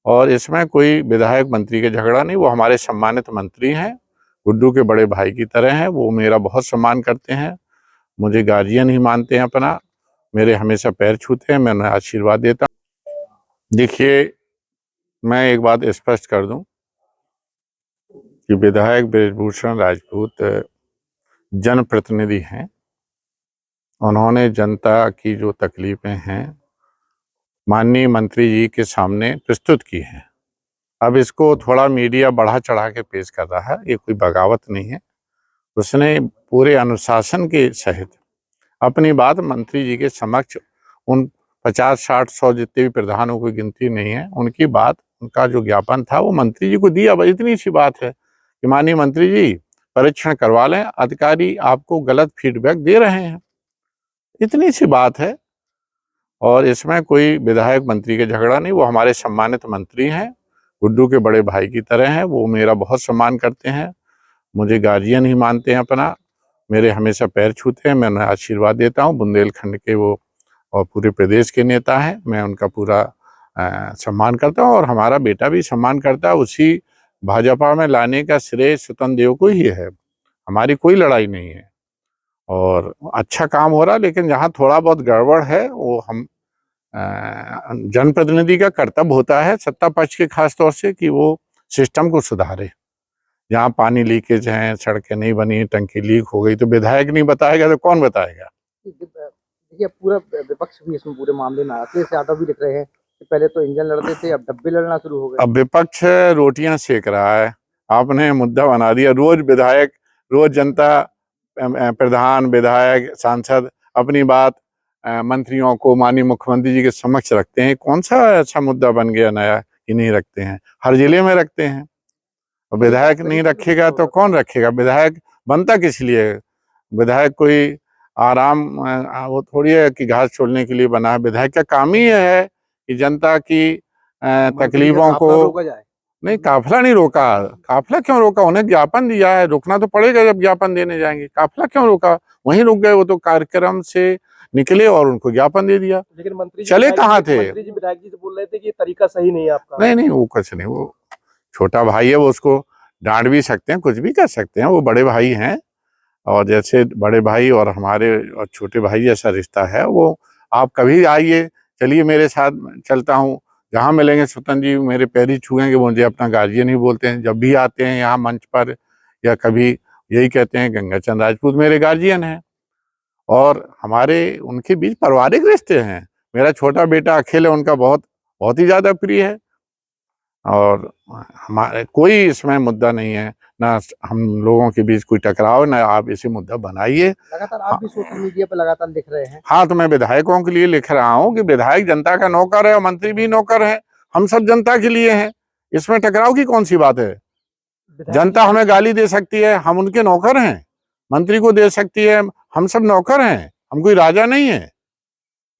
और इसमें कोई विधायक मंत्री का झगड़ा नहीं। वो हमारे सम्मानित मंत्री हैं, गुड्डू के बड़े भाई की तरह हैं। वो मेरा बहुत सम्मान करते हैं, मुझे गार्जियन ही मानते हैं अपना, मेरे हमेशा पैर छूते हैं, मैं उन्हें आशीर्वाद देता हूँ। देखिए, मैं एक बात स्पष्ट कर दूं कि विधायक बृजभूषण राजपूत जनप्रतिनिधि हैं। उन्होंने जनता की जो तकलीफें हैं माननीय मंत्री जी के सामने प्रस्तुत की हैं। अब इसको थोड़ा मीडिया बढ़ा चढ़ा के पेश कर रहा है, ये कोई बगावत नहीं है। उसने पूरे अनुशासन के सहित अपनी बात मंत्री जी के समक्ष, उन 50, 60, 100 जितने भी प्रधानों की गिनती नहीं है, उनकी बात, उनका जो ज्ञापन था वो मंत्री जी को दिया। बस इतनी सी बात है कि माननीय मंत्री जी परीक्षण करवा लें, अधिकारी आपको गलत फीडबैक दे रहे हैं, इतनी सी बात है। और इसमें कोई विधायक मंत्री का झगड़ा नहीं। वो हमारे सम्मानित मंत्री हैं, गुड्डू के बड़े भाई की तरह हैं। वो मेरा बहुत सम्मान करते हैं, मुझे गार्जियन ही मानते हैं अपना, मेरे हमेशा पैर छूते हैं, मैं उन्हें आशीर्वाद देता हूँ। बुंदेलखंड के वो और पूरे प्रदेश के नेता हैं, मैं उनका पूरा सम्मान करता हूँ और हमारा बेटा भी सम्मान करता है। उसी भाजपा में लाने का श्रेय स्वतंत्र देव को ही है, हमारी कोई लड़ाई नहीं है। और अच्छा काम हो रहा, लेकिन जहाँ थोड़ा बहुत गड़बड़ है वो हम जनप्रतिनिधि का कर्तव्य होता है, सत्ता पक्ष के खास तौर से, कि वो सिस्टम को सुधारे। जहाँ पानी लीकेज है, सड़कें नहीं बनी, टंकी लीक हो गई, तो विधायक नहीं बताएगा तो कौन बताएगा? देखिए, पूरा विपक्ष भी इसमें पूरे मामले में अखिलेश यादव भी दिख रहे हैं कि पहले तो इंजन लड़ते थे, अब डब्बे लड़ना शुरू हो गए। अब विपक्ष रोटियां सेक रहा है, आपने मुद्दा बना दिया। रोज विधायक, रोज जनता, प्रधान, विधायक, सांसद अपनी बात मंत्रियों को, माननीय मुख्यमंत्री जी के समक्ष रखते हैं। कौन सा ऐसा मुद्दा बन गया नया कि नहीं रखते हैं? हर जिले में रखते हैं। और विधायक नहीं रखेगा तो कौन रखेगा? विधायक बनता किस लिए? विधायक कोई आराम, वो थोड़ी है कि घास छोड़ने के लिए बना है। विधायक का काम ही है कि जनता की तकलीफों को, नहीं, काफिला नहीं रोका। काफिला क्यों रोका? उन्हें ज्ञापन दिया है, रुकना तो पड़ेगा जब ज्ञापन देने जाएंगे। काफिला क्यों रोका? वहीं रुक गए। वो तो कार्यक्रम से निकले और उनको ज्ञापन दे दिया। लेकिन मंत्री चले कहाँ थे? मंत्री जी विधायक जी से बोल रहे थे कि ये तरीका सही नहीं है आपका। नहीं नहीं, वो कुछ नहीं, वो छोटा भाई है, वो उसको डांट भी सकते हैं, कुछ भी कर सकते हैं, वो बड़े भाई हैं। और जैसे बड़े भाई और हमारे और छोटे भाई जैसा रिश्ता है, वो आप कभी आइए, चलिए मेरे साथ, चलता हूँ, जहाँ मिलेंगे स्वतंत्र जी मेरे पैर ही छुएंगे। वो मुझे अपना गार्जियन ही बोलते हैं जब भी आते हैं यहाँ मंच पर, या कभी यही कहते हैं गंगाचंद राजपूत मेरे गार्जियन हैं। और हमारे उनके बीच पारिवारिक रिश्ते हैं। मेरा छोटा बेटा अखिल है, उनका बहुत बहुत ही ज्यादा प्रिय है। और हमारे कोई इसमें मुद्दा नहीं है, ना हम लोगों के बीच कोई टकराव, ना आप इसे मुद्दा बनाइए। लगातार आप भी सोशल मीडिया पर लगातार लिख रहे हैं। हाँ, तो मैं विधायकों के लिए लिख रहा हूँ कि विधायक जनता का नौकर है और मंत्री भी नौकर है, हम सब जनता के लिए हैं। इसमें टकराव की कौन सी बात है? जनता हमें गाली दे सकती है, हम उनके नौकर हैं। मंत्री को दे सकती है, हम सब नौकर हैं, हम कोई राजा नहीं है।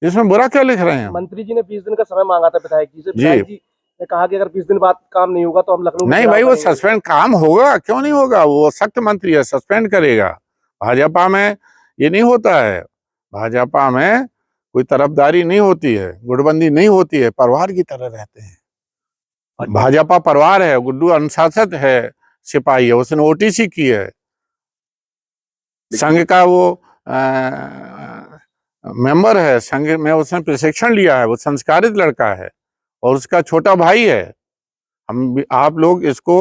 इसमें बुरा क्या लिख रहे हैं? मंत्री जी ने 20 दिन का समय मांगा था विधायक जी से। विधायक जी ने कहा कि अगर 20 दिन बाद काम नहीं होगा तो हम लखनऊ में नहीं भाई, वो सस्पेंड काम होगा, क्यों नहीं होगा? वो सख्त मंत्री है, सस्पेंड करेगा। भाजपा में ये नहीं होता है, भाजपा में कोई तरफदारी नहीं होती है, गुटबंदी नहीं होती है, परिवार की तरह रहते हैं। भाजपा परिवार है, गुड्डू अनुशासित है, सिपाही है, उसने ओटीसी की है, संघ का वो मेंबर है, संघ में उसने प्रशिक्षण लिया है, वो संस्कारित लड़का है और उसका छोटा भाई है। आप लोग इसको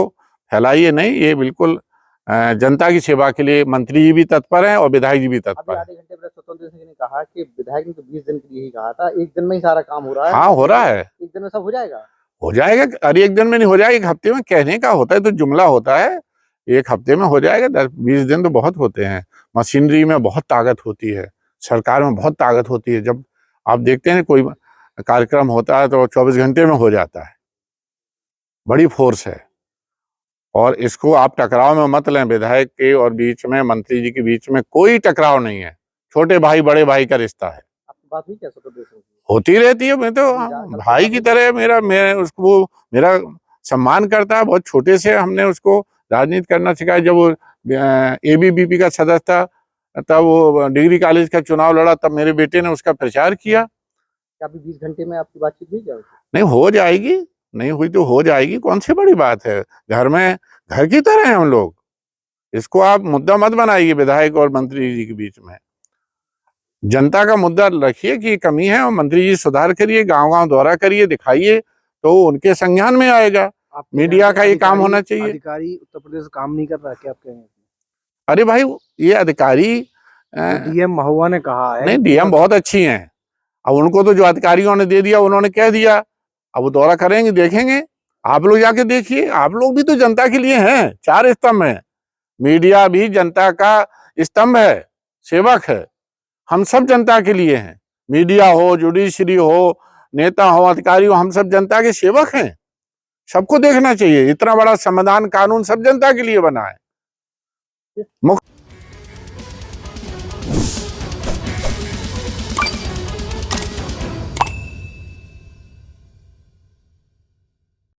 फैलाइए नहीं, ये बिल्कुल जनता की सेवा के लिए मंत्री जी भी तत्पर हैं और विधायक जी भी तत्पर हैं। आधे घंटे पहले स्वतंत्र सिंह ने कहा कि विधायक ने तो 20 दिन के लिए ही कहा था, एक दिन में ही सारा काम हो रहा है। हाँ, हो रहा है, एक दिन में सब हो जाएगा। हो जाएगा। अरे एक दिन में नहीं हो जाएगा, एक हफ्ते में कहने का होता है, तो जुमला होता है, एक हफ्ते में हो जाएगा। 10-20 दिन तो बहुत होते हैं। मशीनरी में बहुत ताकत होती है, सरकार में बहुत ताकत होती है। जब आप देखते हैं कोई कार्यक्रम होता है तो 24 घंटे में हो जाता है, बड़ी फोर्स है। और इसको आप टकराव में मत लें, विधायक के और बीच में, मंत्री जी के बीच में कोई टकराव नहीं है। छोटे भाई बड़े भाई का रिश्ता है, बात नहीं कैसे तो होती रहती है। मैं तो भाई की तरह, मैं उसको, मेरा सम्मान करता है। बहुत छोटे से हमने उसको राजनीति करना सिखाया। जब वो ABVP का सदस्य था, तब वो डिग्री कॉलेज का चुनाव लड़ा, तब मेरे बेटे ने उसका प्रचार किया। क्या अभी 20 घंटे में आपकी बातचीत हुई क्या? नहीं, हो जाएगी, नहीं हुई तो हो जाएगी, कौन सी बड़ी बात है। घर में घर की तरह हैं हम लोग, इसको आप मुद्दा मत बनाइए विधायक और मंत्री जी के बीच में। जनता का मुद्दा रखिए कि कमी है और मंत्री जी सुधार करिए, गांव-गांव दौरा करिए, दिखाइए, तो उनके संज्ञान में आएगा। आपके मीडिया ध्यान का से ये काम अधिकारी- होना चाहिए। अधिकारी उत्तर प्रदेश काम नहीं कर रहा, क्या आप कह रहे हैं? अरे भाई, ये अधिकारी डीएम महुआ ने कहा है नहीं, कि डीएम पूरा- बहुत अच्छी हैं। अब उनको तो जो अधिकारियों ने दे दिया उन्होंने कह दिया, अब वो दौरा करेंगे, देखेंगे। आप लोग जाके देखिए, आप लोग भी तो जनता के लिए हैं, चार स्तंभ हैं। मीडिया भी जनता का स्तंभ है, सेवक है। हम सब जनता के लिए हैं। मीडिया हो, जुडिशरी हो, नेता हो, अधिकारी हो, हम सब जनता के सेवक हैं। सबको देखना चाहिए, इतना बड़ा संविधान कानून सब जनता के लिए बना है।